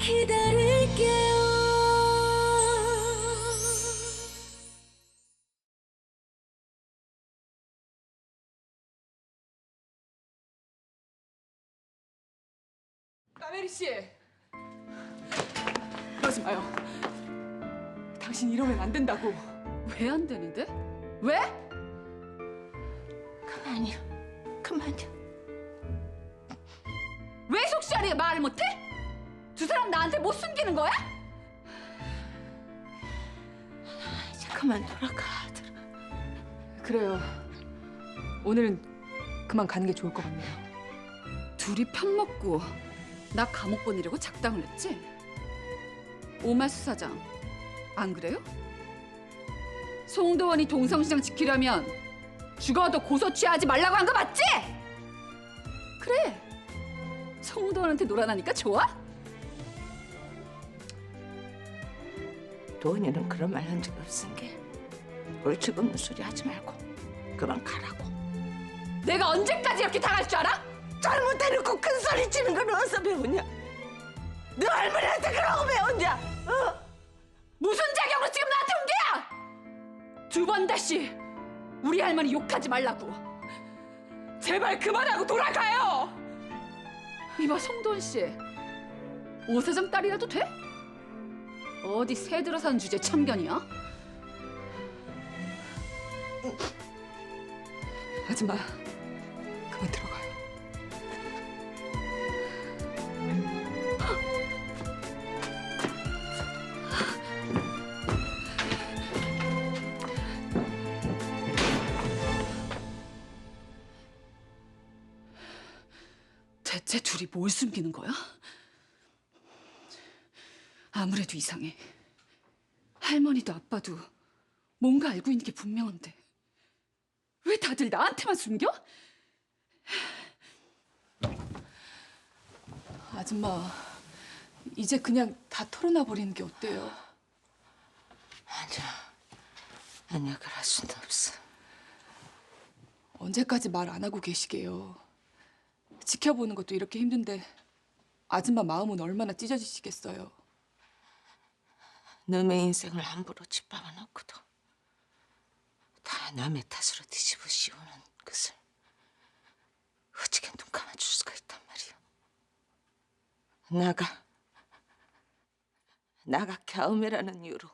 기다릴게요. 까메리 씨, 그러지 마요. 당신 이러면 안 된다고. 왜 안 되는데? 왜? 그만이야. 왜 속시하리게 말을 못해? 두 사람 나한테 못 숨기는 거야? 이제 그만 돌아가. 그래요. 오늘은 그만 가는 게 좋을 것 같네요. 둘이 편 먹고 나 감옥 보내려고 작당을 했지? 오마수 사장, 안 그래요? 송도원이 동성시장 지키려면 죽어도 고소 취하지 말라고 한 거 맞지? 그래, 송도원한테 놀아나니까 좋아? 도원이는 그런 말 한 적이 없은 게 얼추 없는 소리 하지 말고 그만 가라고. 내가 언제까지 이렇게 당할 줄 알아? 잘못해놓고 큰 소리 치는 건 어디서 배우냐? 너 할머니한테 그러고 배웠냐? 무슨 자격으로 지금 나한테 온 게야? 두 번 다시 우리 할머니 욕하지 말라고. 제발 그만하고 돌아가요. 이봐 송도원 씨, 오 사장 딸이라도 돼? 어디 새들어 사는 주제에 참견이야? 아줌마, 그만 들어가요. 대체 둘이 뭘 숨기는 거야? 아무래도 이상해. 할머니도 아빠도 뭔가 알고 있는 게 분명한데 왜 다들 나한테만 숨겨? 아줌마, 이제 그냥 다 털어놔 버리는 게 어때요? 아니야, 그럴 수는 없어. 언제까지 말 안 하고 계시게요? 지켜보는 것도 이렇게 힘든데 아줌마 마음은 얼마나 찢어지시겠어요. 너의 인생을 함부로 짓밟아 놓고도 다 남의 탓으로 뒤집어 씌우는 것을 어떻게 눈 감아줄 수가 있단 말이야. 나가 갸음이라는 이유로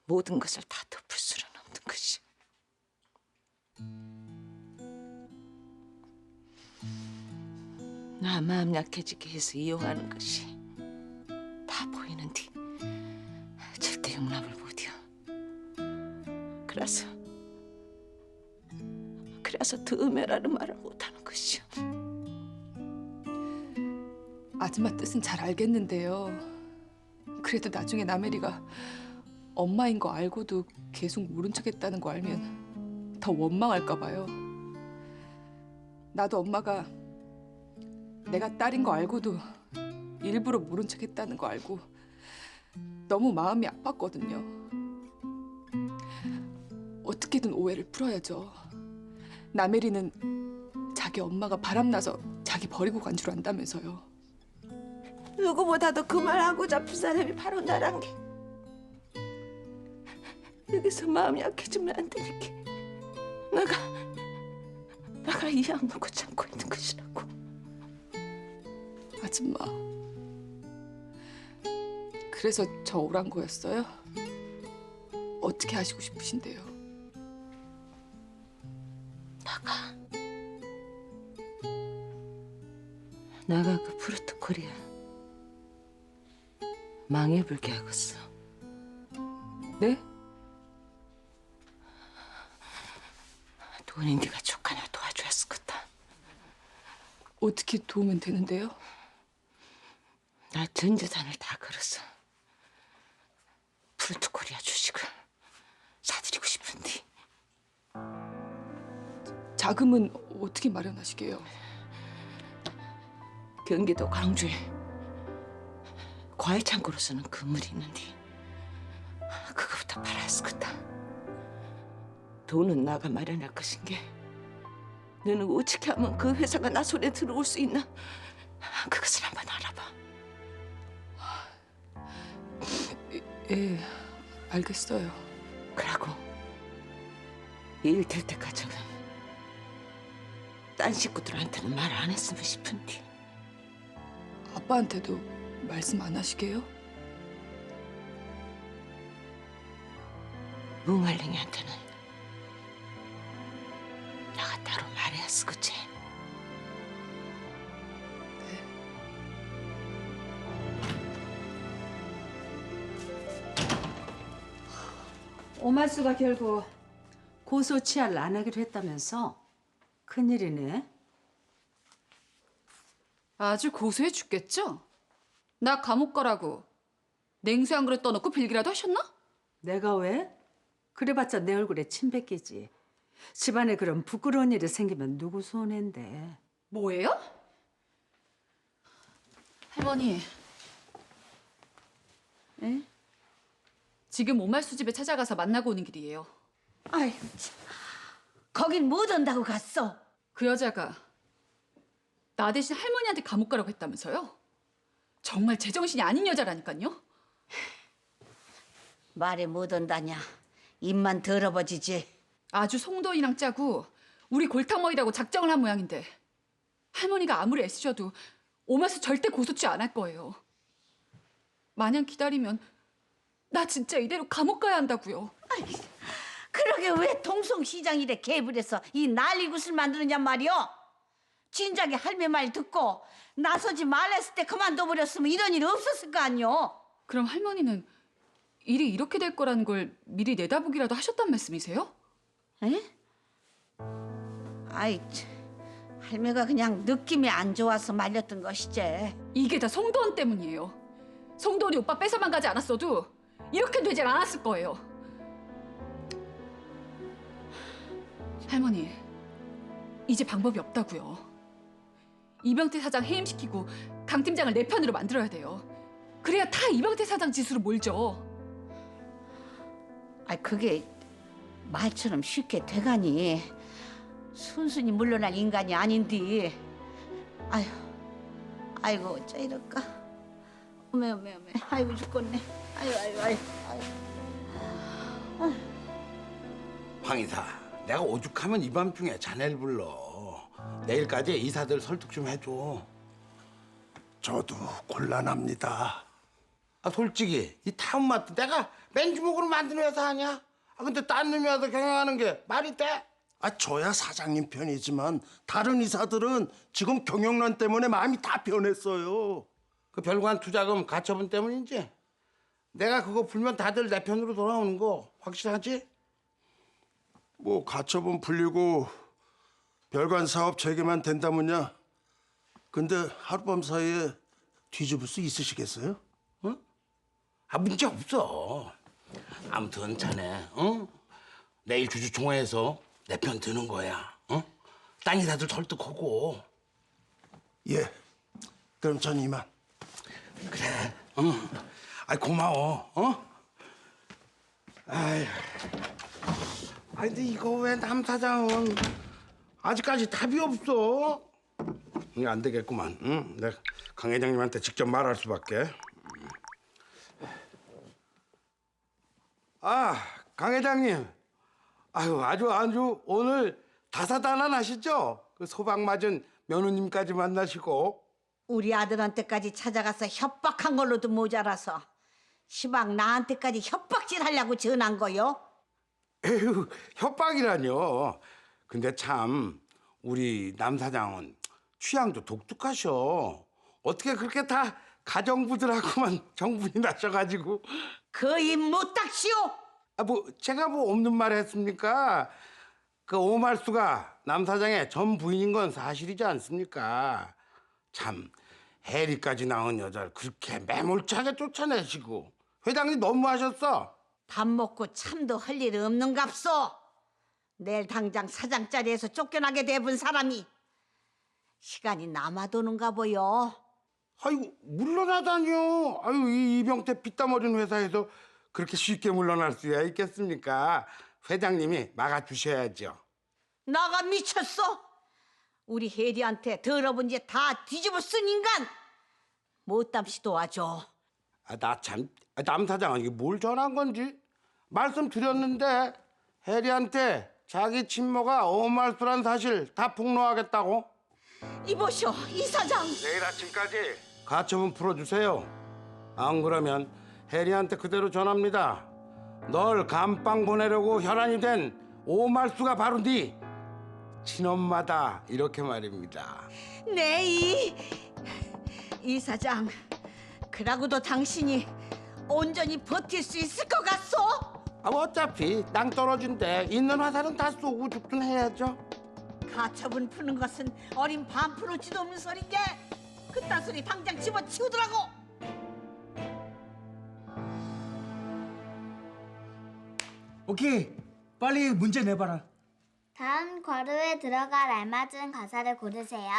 모든 것을 다 덮을 수는 없는 것이. 나 마음 약해지게 해서 이용하는 것이 다 보이는데 절대 용납을 못해요. 그래서 드음해라는 말을 못하는 것이요. 아줌마 뜻은 잘 알겠는데요. 그래도 나중에 나메리가 엄마인 거 알고도 계속 모른 척했다는 거 알면 더 원망할까 봐요. 나도 엄마가 내가 딸인 거 알고도 일부러 모른 척했다는 거 알고 너무 마음이 아팠거든요. 어떻게든 오해를 풀어야죠. 나메리는 자기 엄마가 바람나서 자기 버리고 간 줄 안다면서요. 누구보다도 그 말하고 잡힌 사람이 바로 나란 게. 여기서 마음 약해지면 안 되니까 나가 이 약 먹고 참고 있는 것이라고. 아줌마, 그래서 저 오란 거였어요? 어떻게 하시고 싶으신데요? 나가 그 푸르트코리아 망해불게 하겠어. 네? 돈이 네가 조카나 도와줘야을 거다. 어떻게 도우면 되는데요? 나 전 재산을 다 걸었어. 푸르트코리아 주식을 사드리고 싶은데. 자금은 어떻게 마련하시게요? 경기도 광주에 과일 창고로 쓰는 건물이 있는데 그거부터 팔아야 쓸 거다. 돈은 나가 마련할 것인 게 너는 어떻게 하면 그 회사가 나 손에 들어올 수 있나? 그것을 한번 알아봐. 예, 알겠어요. 그러고 일 될 때까지는 딴 식구들한테는 말 안 했으면 싶은데. 아빠한테도 말씀 안 하시게요? 무말랭이한테는 내가 따로 말해야 쓰겠지. 오말수가 결국 고소 치아를 안 하기로 했다면서? 큰일이네. 아주 고소해 죽겠죠? 나 감옥 가라고 냉수 한 그릇 떠놓고 빌기라도 하셨나? 내가 왜? 그래봤자 내 얼굴에 침 뱉기지. 집안에 그런 부끄러운 일이 생기면 누구 손해인데. 뭐예요? 할머니. 에? 지금 오말수 집에 찾아가서 만나고 오는 길이에요. 아이, 거긴 못 온다고 갔어. 그 여자가 나 대신 할머니한테 감옥 가라고 했다면서요? 정말 제정신이 아닌 여자라니까요. 말에 못 온다냐. 입만 더러워지지. 아주 송도이랑 짜고 우리 골탕 먹이라고 작정을 한 모양인데 할머니가 아무리 애쓰셔도 오말수 절대 고소치 안 할 거예요. 마냥 기다리면 나 진짜 이대로 감옥 가야 한다고요. 그러게 왜 동성시장 일에 개입을 해서 이 난리굿을 만드느냐 말이오. 진작에 할매 말 듣고 나서지 말랬을 때 그만둬버렸으면 이런 일 없었을 거 아니오. 그럼 할머니는 일이 이렇게 될 거라는 걸 미리 내다보기라도 하셨단 말씀이세요? 에? 아이, 할매가 그냥 느낌이 안 좋아서 말렸던 것이지. 이게 다 송도원 때문이에요. 송도원이 오빠 뺏어만 가지 않았어도 이렇게 되질 않았을 거예요. 할머니, 이제 방법이 없다고요. 이병태 사장 해임시키고 강 팀장을 내 편으로 만들어야 돼요. 그래야 다 이병태 사장 짓으로 몰죠. 아, 그게 말처럼 쉽게 돼가니. 순순히 물러날 인간이 아닌데. 아유, 아이고 어쩌 이럴까. 어메 어메 어메. 아이고 죽겠네. 아유. 황 이사, 내가 오죽하면 이 밤중에 자네를 불러. 내일까지 이사들 설득 좀 해줘. 저도 곤란합니다. 아, 솔직히 이 타운마트 내가 맨주먹으로 만든 회사 아니야? 아, 근데 딴 놈이 와서 경영하는 게 말이 돼? 저야 사장님 편이지만 다른 이사들은 지금 경영난 때문에 마음이 다 변했어요. 그 별관 투자금 가처분 때문인지? 내가 그거 풀면 다들 내 편으로 돌아오는 거 확실하지? 뭐 가처분 풀리고 별관 사업 재개만 된다면야. 근데 하룻밤 사이에 뒤집을 수 있으시겠어요? 아, 문제 없어. 아무튼 자네, 응? 내일 주주총회에서 내 편 드는 거야, 응? 딴 이사들 설득하고. 예. 그럼 전 이만. 그래, 응. 아이, 고마워, 아이, 근데 이거 왜 남 사장은 아직까지 답이 없어? 이거 안 되겠구만, 응? 내가 강 회장님한테 직접 말할 수밖에. 아, 강 회장님, 아주 오늘 다사다난하시죠? 그 소방 맞은 며느님까지 만나시고. 우리 아들한테까지 찾아가서 협박한 걸로도 모자라서 시방 나한테까지 협박질 하려고 전한 거요. 에휴, 협박이라뇨. 근데 참 우리 남 사장은 취향도 독특하셔. 어떻게 그렇게 다 가정부들하고만 정분이 나셔가지고. 그 입 못 닥치오. 제가 없는 말 했습니까? 그 오말수가 남 사장의 전 부인인 건 사실이지 않습니까? 참 해리까지 낳은 여자를 그렇게 매몰차게 쫓아내시고. 회장님 너무하셨어. 밥 먹고 참도 할 일 없는갑소. 내일 당장 사장 자리에서 쫓겨나게 돼본 사람이 시간이 남아도는가 보여. 아이고, 물러나다니요. 이 이병태 피땀 어린 회사에서 그렇게 쉽게 물러날 수야 있겠습니까? 회장님이 막아주셔야죠. 나가 미쳤어? 우리 혜리한테 더러운 짓 다 뒤집어 쓴 인간 못담시 도와줘. 나 참, 남 사장은 이게 뭘 전한 건지 말씀드렸는데 해리한테 자기 친모가 오말수란 사실 다 폭로하겠다고. 이보시오, 이사장. 내일 아침까지 가처분 풀어주세요. 안 그러면 해리한테 그대로 전합니다. 널 감방 보내려고 혈안이 된 오말수가 바로 네 친엄마다, 이렇게 말입니다. 네, 이사장. 그러고도 당신이 온전히 버틸 수 있을 것 같소? 어차피 땅 떨어진데 있는 화살은 다 쏘고 죽든 해야죠. 가처분 푸는 것은 어린 반프로지도 없는 소린 게 그딴 소리 당장 집어치우더라고. 오케이, 빨리 문제 내봐라. 다음 괄호에 들어갈 알맞은 가사를 고르세요.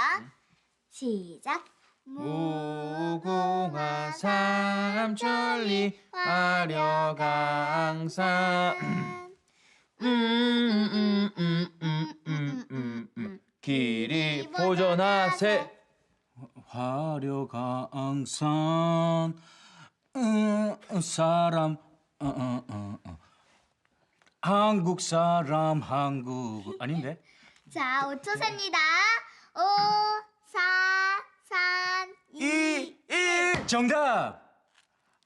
시작. 무궁화 삼천리 화려강산 길이 보존하세. 화려강산 사람 한국 사람 한국 아닌데? 자, 5초 셉니다. 5, 4, 3, 2. 정답!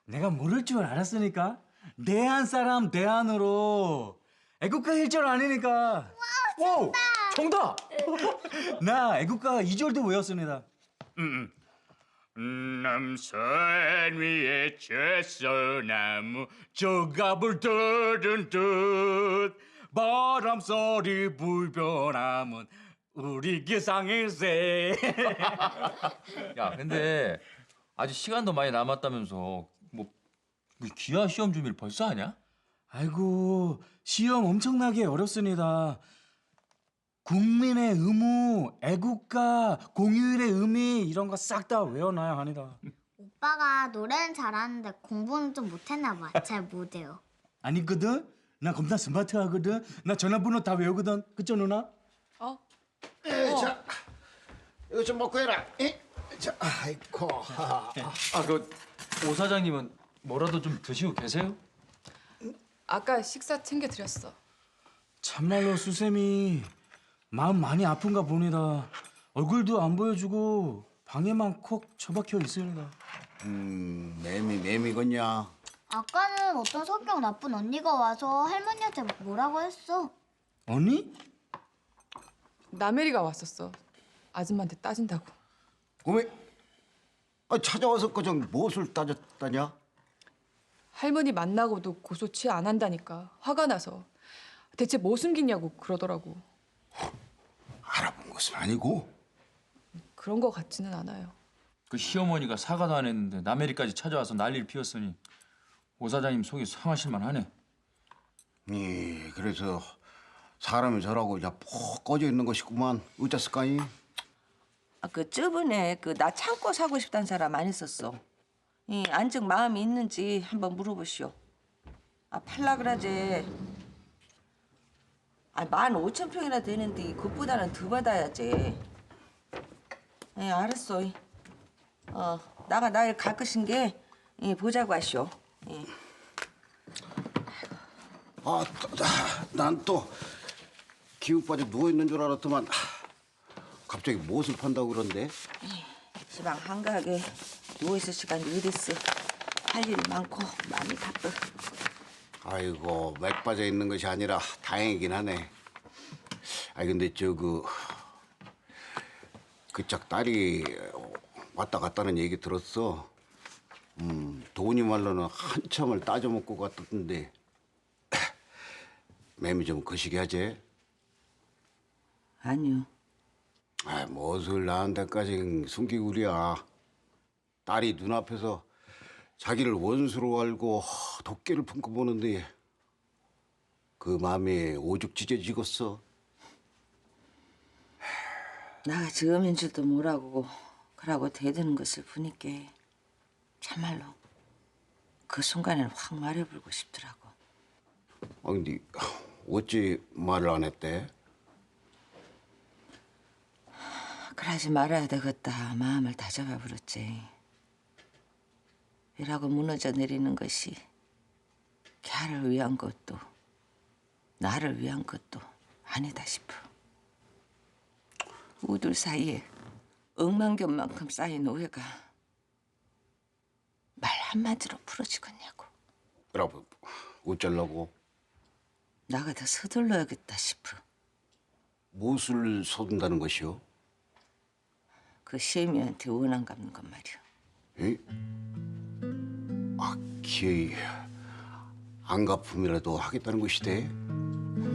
내가 모를 줄 알았으니까. 대한 사람 대한으로 애국가 1절 아니니까. 와, 정답! 나 애국가 2절도 외웠습니다. 남산 위에 채소나무 조갑을 들은 듯 바람소리 불변함은 우리 기상일세. 야, 근데 아직 시간도 많이 남았다면서 뭐 기아 시험 준비를 벌써 하냐? 아이고, 시험 엄청나게 어렵습니다. 국민의 의무, 애국가, 공휴일의 의미 이런 거 싹 다 외워놔야 합니다. 오빠가 노래는 잘하는데 공부는 좀 못했나 봐. 잘 못해요. 아니거든? 나 겁나 스마트하거든? 나 전화번호 다 외우거든? 그쵸 누나? 자, 이거 좀 먹고 해라. 자, 아이고. 오 사장님은 뭐라도 좀 드시고 계세요? 아까 식사 챙겨드렸어. 참말로 수쌤이 마음 많이 아픈가 봅니다. 얼굴도 안 보여주고 방에만 콕 처박혀 있습니다. 매미건냐? 아까는 어떤 성격 나쁜 언니가 와서 할머니한테 뭐라고 했어. 언니? 나메리가 왔었어. 아줌마한테 따진다고. 고미, 찾아와서 그저 무엇을 따졌다냐? 할머니 만나고도 고소치 안 한다니까. 화가 나서. 대체 뭐 숨기냐고 그러더라고. 알아본 것은 아니고. 그런 거 같지는 않아요. 그 시어머니가 사과도 안 했는데 남해리까지 찾아와서 난리를 피웠으니 오 사장님 속이 상하실만 하네. 그래서 사람이 저라고 그냥 푹 꺼져 있는 것이구만. 어쩌을까이? 그 저번에 나 창고 사고 싶다는 사람 안 있었어. 안즉 마음이 있는지 한번 물어보시오. 팔라 그러지. 15,000평이나 되는데 그것보다는 더 받아야지. 알았어. 나가 날 가꾸신 게 보자고 하시오. 난 또 기운 빠져 누워 있는 줄 알았더만 갑자기 무엇을 판다고 그런데? 시방 한가하게 누워있을 시간이 어딨어. 할 일이 많고 마음이 바빠. 아이고, 맥 빠져 있는 것이 아니라 다행이긴 하네. 근데 그짝 딸이 왔다 갔다는 얘기 들었어. 도훈이 말로는 한참을 따져먹고 갔던데 매미 좀 거시기 하지? 아니요. 무엇을 나한테까지 숨기고 그래야. 딸이 눈앞에서 자기를 원수로 알고 도끼를 품고 보는데 그 마음이 오죽 찢어지겠어. 나가 지금인 줄도 모르고 그러고 대드는 것을 보니까 참말로 그 순간에는 확 말해보고 싶더라고. 근데 어찌 말을 안 했대? 그러지 말아야 되겠다 마음을 다잡아 버렸지. 이라고 무너져 내리는 것이 걔를 위한 것도 나를 위한 것도 아니다 싶어. 우들 사이에 억만견만큼 쌓인 오해가 말 한마디로 풀어지겠냐고. 여러분, 어쩌려고? 나가 더 서둘러야겠다 싶어. 무엇을 서둔다는 것이오? 그 시애미한테 원한 갚는 것 말이야. 에? 아, 기어이 안갚음이라도 하겠다는 것이대?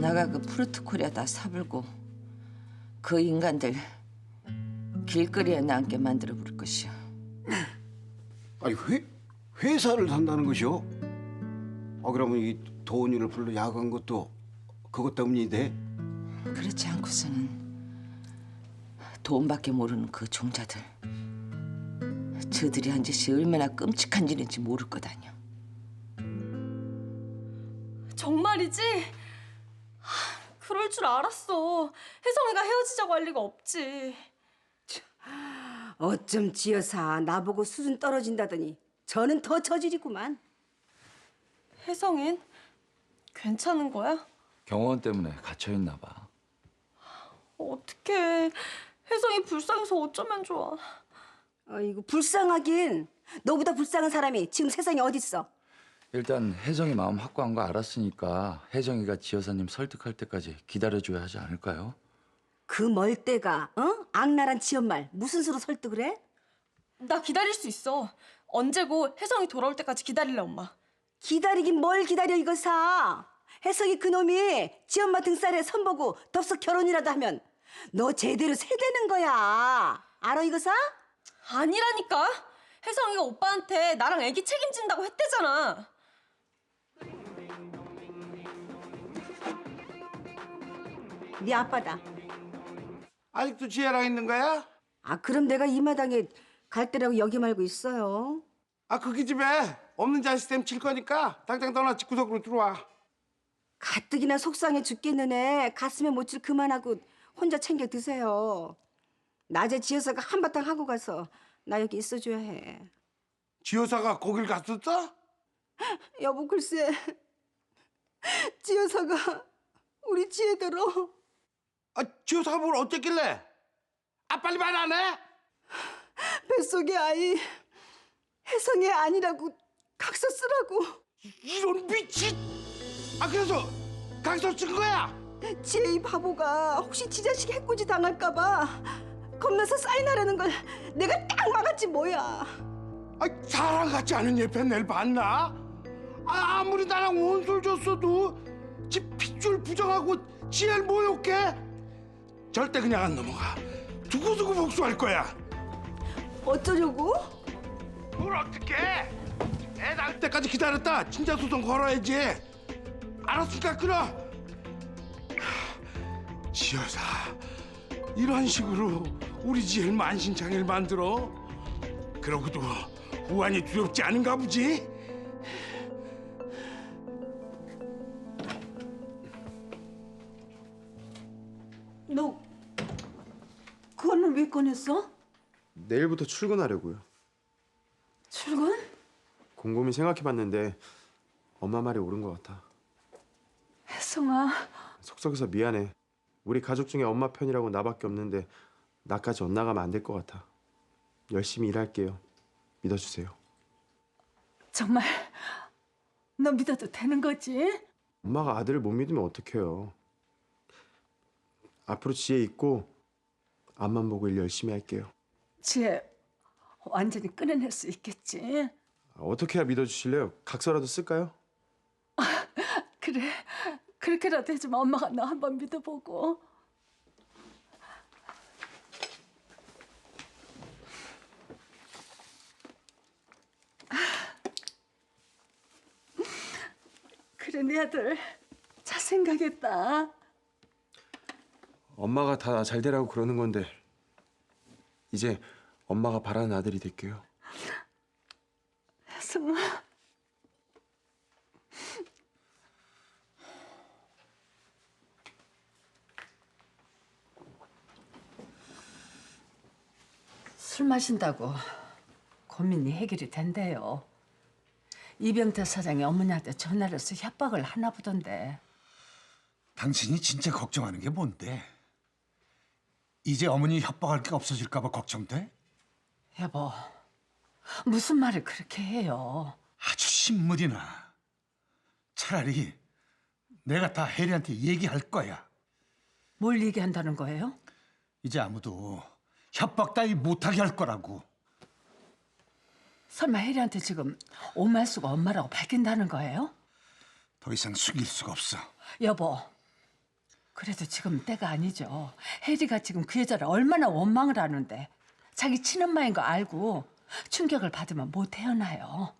나가 그 프로토콜이야 다 사불고 그 인간들 길거리에 남게 만들어 부를 것이야. 아니, 회사를 산다는 것이오? 아, 그러면 이 도훈이를 불러 야간 것도 그것 때문인데? 그렇지 않고서는 돈밖에 모르는 그 종자들, 저들이 한 짓이 얼마나 끔찍한 일인지 모를 것 아니야. 정말이지? 그럴 줄 알았어. 혜성이가 헤어지자고 할 리가 없지. 어쩜 지여사 나보고 수준 떨어진다더니 저는 더 저질이구만. 혜성인? 괜찮은 거야? 경호원 때문에 갇혀있나 봐. 어떡해. 혜성이 불쌍해서 어쩌면 좋아. 아이고 불쌍하긴. 너보다 불쌍한 사람이 지금 세상에 어딨어. 일단 혜정이 마음 확고한 거 알았으니까 혜정이가 지여사님 설득할 때까지 기다려줘야 하지 않을까요? 그 멀때가 악랄한 지연말 무슨 수로 설득을 해? 나 기다릴 수 있어. 언제고 혜성이 돌아올 때까지 기다릴래, 엄마. 기다리긴 뭘 기다려 이거사. 혜성이 그놈이 지연마 등살에 선보고 덥석 결혼이라도 하면 너 제대로 세대는 거야. 알아 이거사? 아니라니까. 혜성이가 오빠한테 나랑 애기 책임진다고 했대잖아. 네 아빠다. 아직도 지혜랑 있는 거야? 아 그럼 내가 이 마당에 갈 때라고 여기 말고 있어요. 아, 그 기집애 없는 자식 땜 칠 거니까 당장 떠나 집구석으로 들어와. 가뜩이나 속상해 죽겠는 애 가슴에 못줄 그만하고 혼자 챙겨 드세요. 낮에 지여사가 한바탕 하고 가서 나 여기 있어줘야 해. 지효사가 거길 갔었어? 여보 글쎄 지여사가 우리 지혜대로. 아, 지효사가 뭘 어쨌길래? 아, 빨리 말 안 해? 뱃속의 아이 혜성이 아니라고 각서 쓰라고. 이런 미친! 아, 그래서 각서 쓴 거야? 지혜 이 바보가 혹시 지 자식 해코지 당할까 봐 겁나서 사인하려는 걸 내가 딱 막았지 뭐야. 아, 사람 같지 않은 예편 낼 봤나? 아, 아무리 나랑 원수를 줬어도 지 핏줄 부정하고 지혜를 모욕해? 절대 그냥 안 넘어가. 두고두고 복수할 거야. 어쩌려고? 뭘 어떻게? 애 낳을 때까지 기다렸다 진짜 소송 걸어야지. 알았으니까 끊어. 지여사, 이런 식으로 우리 지혜를 만신창이를 만들어? 그러고도 후환이 두렵지 않은가 보지? 너 그거는 왜 꺼냈어? 내일부터 출근하려고요. 출근? 곰곰이 생각해봤는데 엄마 말이 옳은 것 같아. 혜성아. 속썩여서 미안해. 우리 가족 중에 엄마 편이라고 나밖에 없는데 나까지 엇나가면 안 될 것 같아. 열심히 일할게요. 믿어주세요. 정말 너 믿어도 되는 거지? 엄마가 아들을 못 믿으면 어떡해요. 앞으로 지혜 있고 앞만 보고 일 열심히 할게요. 지혜 완전히 끊어낼 수 있겠지? 어떻게 해야 믿어주실래요? 각서라도 쓸까요? 그래, 그렇게라도 해주면 엄마가 너 한번 믿어보고. 그래, 내 아들 잘 생각했다. 엄마가 다 잘 되라고 그러는 건데 이제 엄마가 바라는 아들이 될게요. 혜성아. 술 마신다고 고민이 해결이 된대요. 이병태 사장이 어머니한테 전화를 해서 협박을 하나 보던데. 당신이 진짜 걱정하는 게 뭔데? 이제 어머니 협박할 게 없어질까 봐 걱정돼? 여보, 무슨 말을 그렇게 해요? 아주 신물이 나. 차라리 내가 다 혜리한테 얘기할 거야. 뭘 얘기한다는 거예요? 이제 아무도 협박 따위 못하게 할 거라고. 설마 혜리한테 지금 오말수가 엄마라고 밝힌다는 거예요? 더 이상 숨길 수가 없어. 여보, 그래도 지금 때가 아니죠. 혜리가 지금 그 여자를 얼마나 원망을 하는데 자기 친엄마인 거 알고 충격을 받으면 못 헤어나요.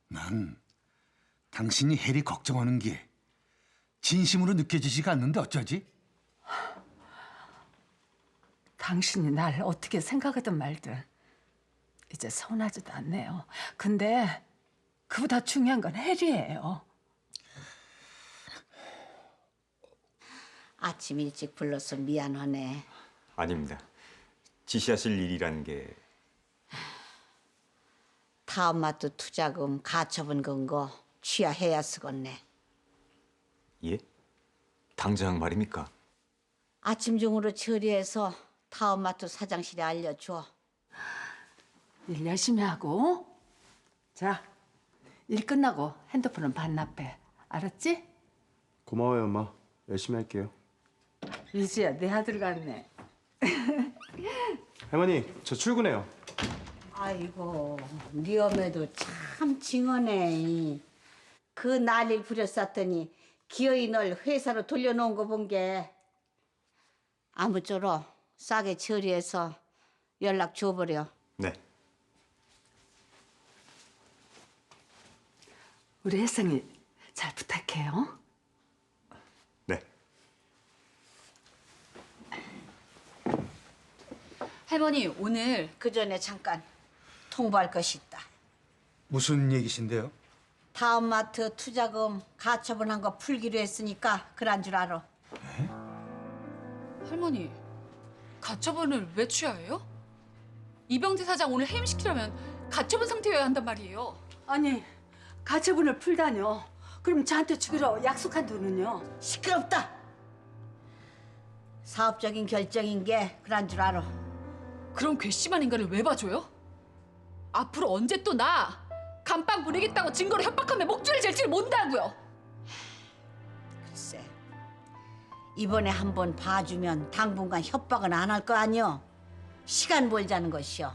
난 당신이 혜리 걱정하는 게 진심으로 느껴지지가 않는데 어쩌지? 당신이 날 어떻게 생각하든 말든 이제 서운하지도 않네요. 근데 그보다 중요한 건 혜리예요. 아침 일찍 불러서 미안하네. 아닙니다. 지시하실 일이라는 게 다음마트 투자금 가처분 건거 취하해야 쓰겄네. 예? 당장 말입니까? 아침 중으로 처리해서 다음마트 사장실에 알려줘. 일 열심히 하고. 자, 일 끝나고 핸드폰은 반납해. 알았지? 고마워요, 엄마. 열심히 할게요. 유지야, 내 아들 같네. 할머니, 저 출근해요. 아이고, 네 어매도 참 징하네. 그 난리 부렸었더니 기어이 널 회사로 돌려놓은 거 본 게 아무쪼록 싸게 처리해서 연락 줘버려. 네. 우리 혜성이 잘 부탁해요. 네. 할머니, 오늘 그 전에 잠깐 통보할 것이 있다. 무슨 얘기신데요? 다음 마트 투자금 가처분한 거 풀기로 했으니까 그런 줄 알아. 할머니, 가처분을 왜 취하해요? 이병태 사장 오늘 해임시키려면 가처분 상태여야 한단 말이에요. 아니, 가처분을 풀다뇨. 그럼 저한테 주기로 약속한 돈은요? 시끄럽다. 사업적인 결정인 게 그런 줄 알아. 그럼 괘씸한 인간을 왜 봐줘요? 앞으로 언제 또 나 감방 부리겠다고 증거로 협박하면 목줄을 잴지를 못한다고요. 글쎄, 이번에 한번 봐주면 당분간 협박은 안 할 거 아니여. 시간 벌자는 것이여.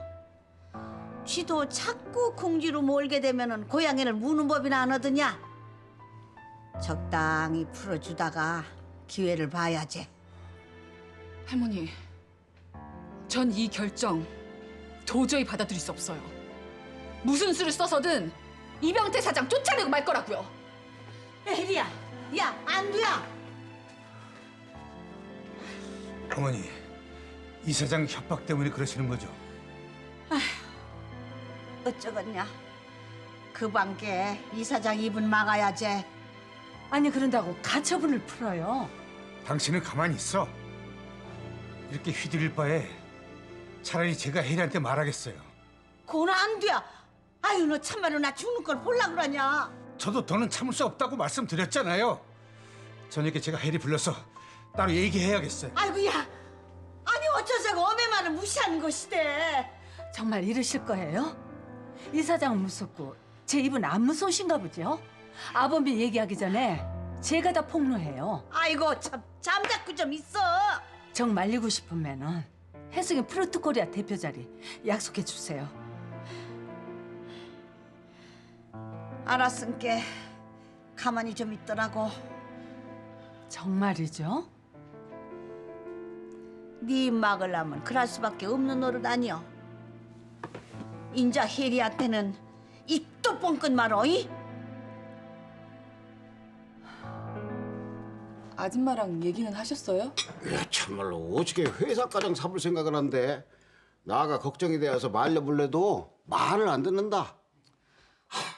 쥐도 자꾸 궁지로 몰게 되면은 고양이를 무는 법이나 안 하더냐. 적당히 풀어주다가 기회를 봐야지. 할머니, 전 이 결정 도저히 받아들일 수 없어요. 무슨 수를 써서든 이병태 사장 쫓아내고 말 거라고요. 혜리야, 야, 안두야. 어머니, 이 사장 협박 때문에 그러시는 거죠? 어쩌겠냐. 그 방께 이 사장 입은 막아야지. 아니, 그런다고 가처분을 풀어요. 당신은 가만히 있어. 이렇게 휘둘릴 바에 차라리 제가 혜리한테 말하겠어요. 고나 안두야. 아유, 너 참말로 나 죽는 걸 볼라 그러냐. 저도 더는 참을 수 없다고 말씀드렸잖아요. 저녁에 제가 혜리 불러서 따로 얘기해야겠어요. 아이고야. 아니 어쩌자고 어메만을 무시하는 것이대. 정말 이러실 거예요? 이 사장은 무섭고 제 입은 안 무서우신가 보죠? 아범이 얘기하기 전에 제가 다 폭로해요. 아이고 참 잠자코 좀 있어. 정 말리고 싶으면은 혜성이 프로토코리아 대표 자리 약속해 주세요. 알았으니까 가만히 좀 있더라고. 정말이죠? 네 입 막으려면 그럴 수밖에 없는 노릇 아니여. 인자 혜리한테는 입도 뻥끗 말어. 이? 아줌마랑 얘기는 하셨어요? 야, 참말로 어떻게 회사 가장 삼을 생각을 한대. 나가 걱정이 되어서 말려불래도 말을 안 듣는다.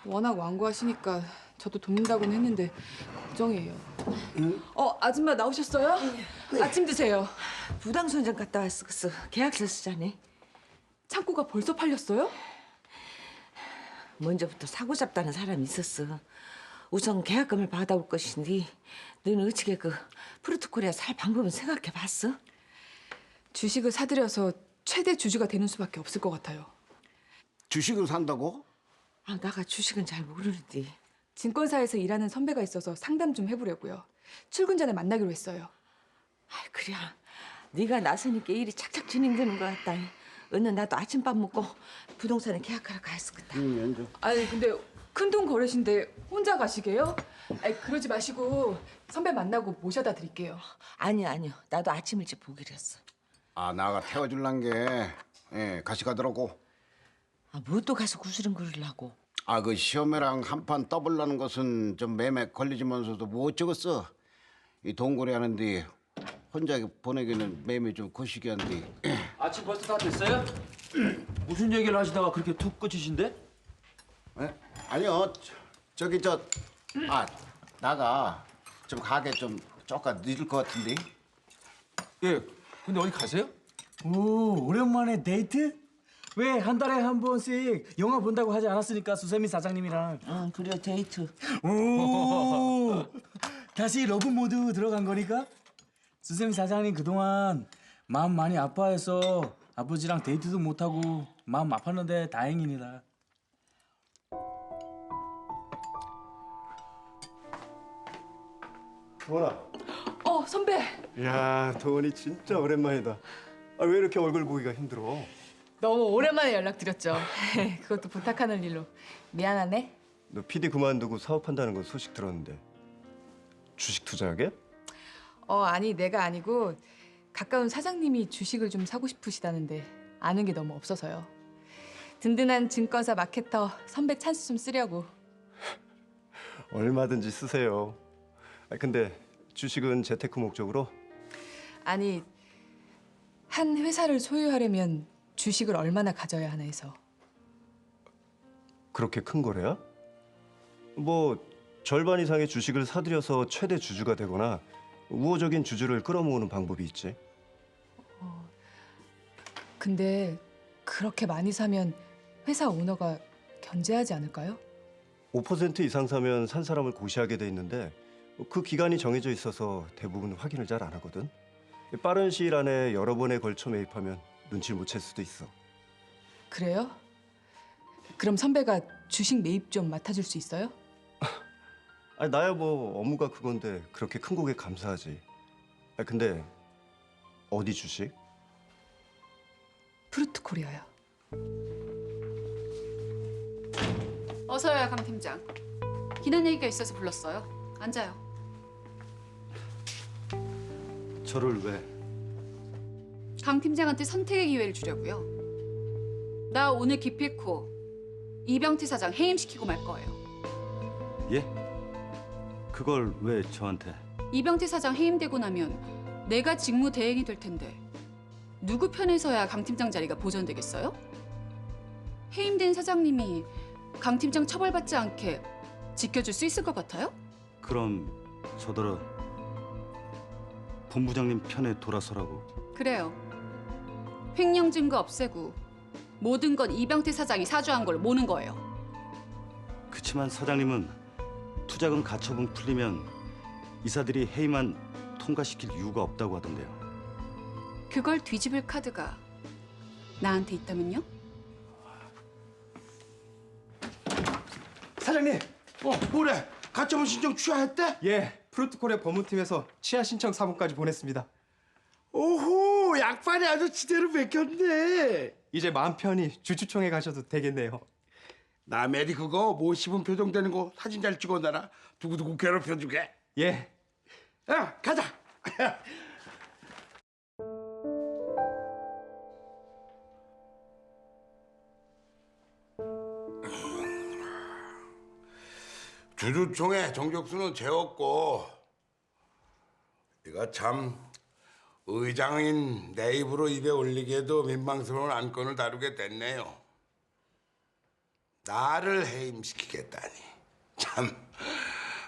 워낙 완고하시니까 저도 돕는다고는 했는데 걱정이에요. 아줌마 나오셨어요? 아침 드세요. 부당손전 갔다 왔어. 계약서 쓰자니. 창고가 벌써 팔렸어요? 먼저부터 사고 잡다는 사람이 있었어. 우선 계약금을 받아올 것인데 너는 어떻게 그 프로토콜에 살 방법은 생각해 봤어? 주식을 사들여서 최대 주주가 되는 수밖에 없을 것 같아요. 주식을 산다고? 아, 나가 주식은 잘 모르는데. 증권사에서 일하는 선배가 있어서 상담 좀 해보려고요. 출근 전에 만나기로 했어요. 아, 그래. 네가 나서니까 일이 착착 진행되는 것 같다. 어느 나도 아침밥 먹고 부동산에 계약하러 가있을 거다. 아니 근데 큰돈 거래신데 혼자 가시게요? 아니 그러지 마시고 선배 만나고 모셔다 드릴게요. 아니요. 나도 아침 일찍 보기로 했어. 아, 나가 태워줄란 게 같이 가더라고. 아, 뭐 또 가서 구스름거리려고. 아, 그 시험회랑 한판 떠보려는 것은 좀 매매 걸리지면서도 뭐 어쩌겠어. 이 동거래 하는데 혼자 보내기는 매매 좀 거시기한데. 아침 벌써 다 됐어요? 무슨 얘기를 하시다가 그렇게 툭 끊으신데? 아니요, 저기 나가 좀 가게 좀 조금 늦을 것 같은데. 예, 근데 어디 가세요? 오, 오랜만에 데이트? 왜 한 달에 한 번씩 영화 본다고 하지 않았으니까 수세미 사장님이랑. 응, 그래 데이트. 오, 다시 러브 모드 들어간 거니까? 수세미 사장님 그동안 마음 많이 아파해서 아버지랑 데이트도 못하고 마음 아팠는데 다행입니다. 도원아. 선배. 야, 도원이 진짜 오랜만이다. 아, 왜 이렇게 얼굴 보기가 힘들어? 너무 오랜만에 연락드렸죠. 그것도 부탁하는 일로. 미안하네. 너 PD 그만두고 사업한다는 건 소식 들었는데 주식 투자하게? 아니 내가 아니고 가까운 사장님이 주식을 좀 사고 싶으시다는데 아는 게 너무 없어서요. 든든한 증권사 마케터 선배 찬스 좀 쓰려고. 얼마든지 쓰세요. 아, 근데 주식은 재테크 목적으로? 아니 한 회사를 소유하려면 주식을 얼마나 가져야 하나 해서. 그렇게 큰 거래야? 뭐 절반 이상의 주식을 사들여서 최대 주주가 되거나 우호적인 주주를 끌어모으는 방법이 있지. 근데 그렇게 많이 사면 회사 오너가 견제하지 않을까요? 5% 이상 사면 산 사람을 고시하게 돼 있는데 그 기간이 정해져 있어서 대부분 확인을 잘 안 하거든. 빠른 시일 안에 여러 번에 걸쳐 매입하면 눈치를 못 챌 수도 있어. 그래요? 그럼 선배가 주식 매입 좀 맡아줄 수 있어요? 아니, 나야 뭐 업무가 그건데 그렇게 큰 고객 감사하지. 아, 근데 어디 주식? 프루트코리아요. 어서요, 강 팀장. 기난 얘기가 있어서 불렀어요. 앉아요. 저를 왜? 강 팀장한테 선택의 기회를 주려고요. 나 오늘 기필코 이병태 사장 해임시키고 말 거예요. 예? 그걸 왜 저한테? 이병태 사장 해임되고 나면 내가 직무 대행이 될 텐데 누구 편에서야 강 팀장 자리가 보존되겠어요? 해임된 사장님이 강 팀장 처벌받지 않게 지켜줄 수 있을 것 같아요? 그럼 저더러 본부장님 편에 돌아서라고. 그래요. 횡령 증거 없애고 모든 건 이병태 사장이 사주한 걸 모는 거예요. 그치만 사장님은 투자금 가처분 풀리면 이사들이 해임안 통과시킬 이유가 없다고 하던데요. 그걸 뒤집을 카드가 나한테 있다면요? 사장님. 뭐래? 가처분 신청 취하했대? 예, 프로토콜의 법무팀에서 취하 신청 사본까지 보냈습니다. 오호, 약발이 아주 지대로 베꼈네. 이제 마음 편히 주주총회 가셔도 되겠네요. 남애리 그거 못 씹은 표정 되는 거 사진 잘 찍어놔라. 두고두고 괴롭혀주게. 예. 야, 가자. 주주총회 정족수는 재웠고 이거 참 의장인 내 입으로 입에 올리기에도 민망스러운 안건을 다루게 됐네요. 나를 해임시키겠다니. 참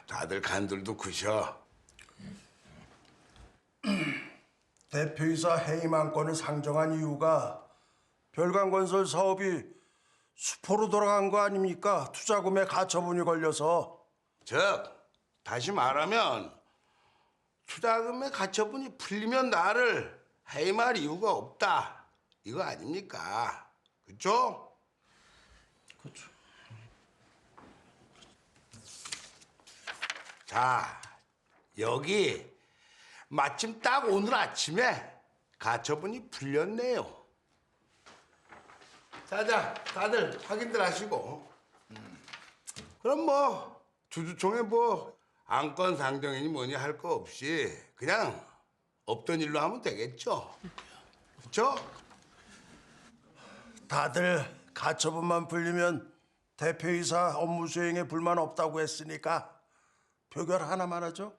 다들 간들도 크셔. 대표이사 해임 안건을 상정한 이유가 별강건설 사업이 수포로 돌아간 거 아닙니까? 투자금에 가처분이 걸려서. 즉 다시 말하면 투자금의 가처분이 풀리면 나를 해임할 이유가 없다 이거 아닙니까? 그렇죠? 그렇죠. 자, 여기 마침 딱 오늘 아침에 가처분이 풀렸네요. 자, 다들 확인들 하시고. 그럼 뭐 주주총회 뭐 안건 상정이니 뭐니 할 거 없이 그냥 없던 일로 하면 되겠죠. 그렇죠? 다들 가처분만 풀리면 대표이사 업무 수행에 불만 없다고 했으니까 표결 하나만 하죠.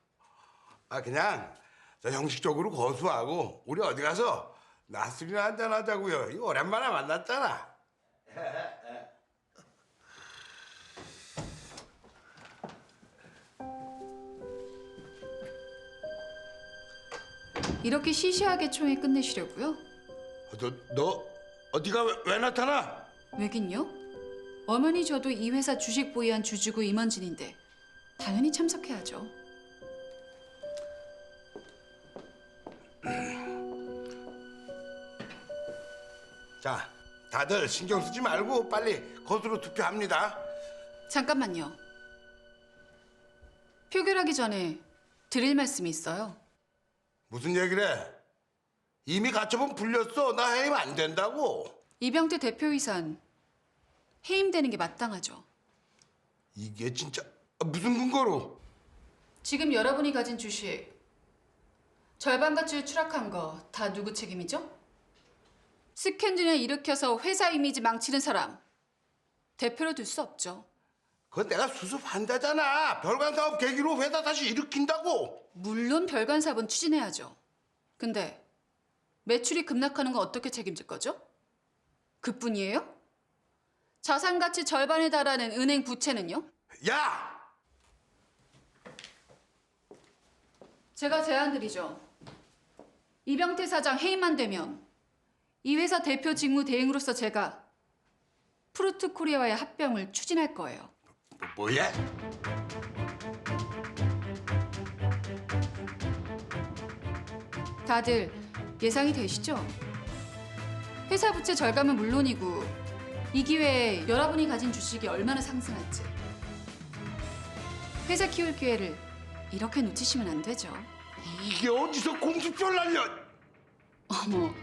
그냥 저 형식적으로 거수하고 우리 어디 가서 낮술이나 한잔 하자고요. 이거 오랜만에 만났잖아. 이렇게 시시하게 총회 끝내시려고요? 너 어디가 왜 나타나? 왜긴요? 어머니 저도 이 회사 주식 보유한 주주고 임원진인데 당연히 참석해야죠. 자, 다들 신경 쓰지 말고 빨리 거수로 투표합니다. 잠깐만요. 표결하기 전에 드릴 말씀이 있어요. 무슨 얘기를 해? 이미 가처분 풀렸어. 나 해임 안 된다고. 이병태 대표이사는 해임되는 게 마땅하죠. 이게 진짜 무슨 근거로? 지금 여러분이 가진 주식 절반 가치로 추락한 거 다 누구 책임이죠? 스캔들을 일으켜서 회사 이미지 망치는 사람 대표로 둘 수 없죠. 그건 내가 수습한다잖아. 별관 사업 계기로 회사 다시 일으킨다고. 물론 별관 사업은 추진해야죠. 근데 매출이 급락하는 건 어떻게 책임질 거죠? 그뿐이에요? 자산 가치 절반에 달하는 은행 부채는요? 야! 제가 제안 드리죠. 이병태 사장 해임만 되면 이 회사 대표 직무 대행으로서 제가 프루트 코리아와의 합병을 추진할 거예요. 뭐야? 다들 예상이 되시죠? 회사 부채 절감은 물론이고 이 기회에 여러분이 가진 주식이 얼마나 상승할지. 회사 키울 기회를 이렇게 놓치시면 안 되죠. 이게 어디서 공수뼈를 날려? 어머,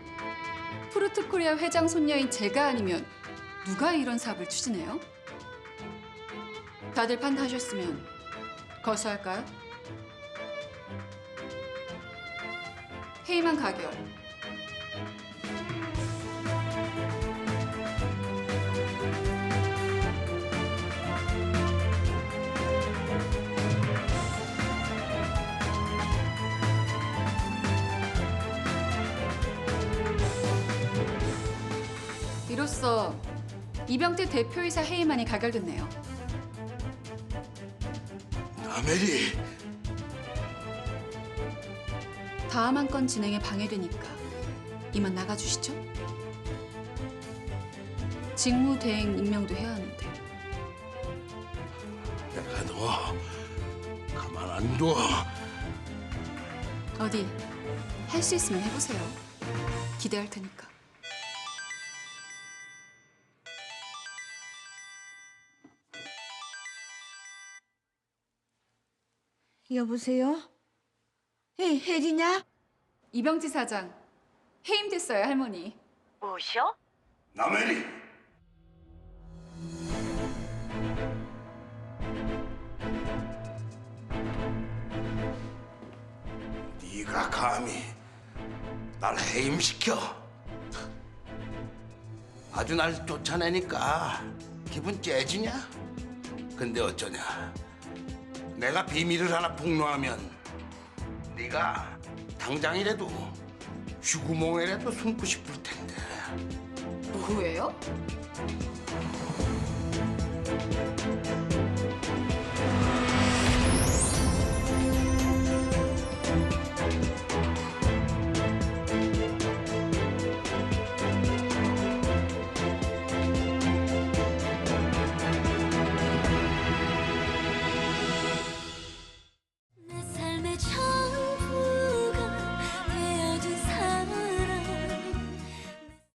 프루트코리아 회장 손녀인 제가 아니면 누가 이런 사업을 추진해요? 다들 판단하셨으면 거수할까요? 해임한 가결. 이로써 이병태 대표이사 해임안이 가결됐네요. 아메리. 다음 한 건 진행에 방해되니까 이만 나가주시죠. 직무 대행 임명도 해야 하는데. 내가 너 가만 안 둬. 어디 할 수 있으면 해보세요. 기대할 테니까. 여보세요? 혜리냐? 이병지 사장 해임됐어요, 할머니. 뭐셔? 나메리. 네가 감히 날 해임시켜? 아주 날 쫓아내니까 기분 째지냐? 근데 어쩌냐? 내가 비밀을 하나 폭로하면 네가 당장이라도 쥐구멍에라도 숨고 싶을 텐데. 뭐예요?